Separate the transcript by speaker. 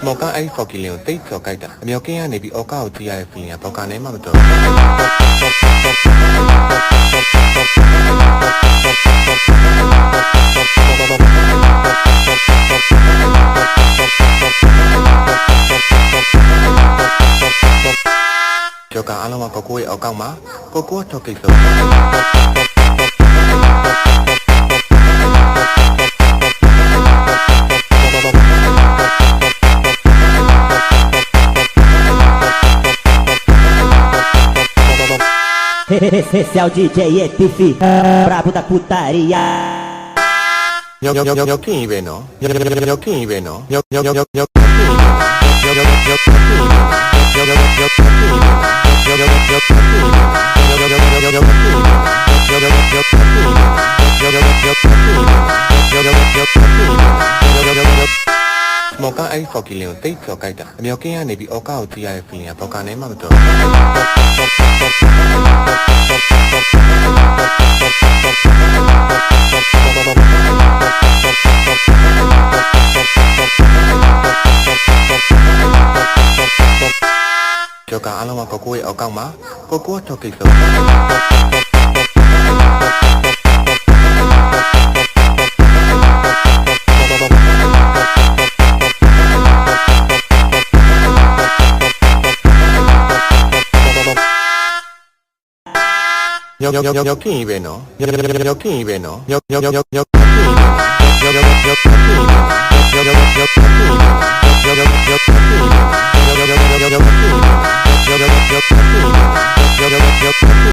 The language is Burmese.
Speaker 1: မော်ကအဲ့ဖော်ကီလင်ကိုတိတ်ကျော်ကြိုက်တာအမြောက်ကင်းကနေပြီးအော်ကာကိုကြည့်ရတဲ့ feeling ကဘောက်ကနေမှမတော်ကျော်ကအားလုံးကကိုကိုရဲ့အောက်ကောက်မှာကိုကိုထောက်ကိစ္စ
Speaker 2: Esse é o DJ ETF Brabo da putaria
Speaker 1: မော်ကအဲ့ဖော်ကီလင်ကိုတိတ်ကျော်ကြိုက်တာအမြောက်ကင်းကနေပြီးအော်ကာကိုကြည့်ရတဲ့ feeling ကဘောက်ကနေမှမတော်ကျော်ကအားလုံးကကိုကိုရဲ့အောက်ကောက်မှာကိုကိုထောက်ကိစ္စ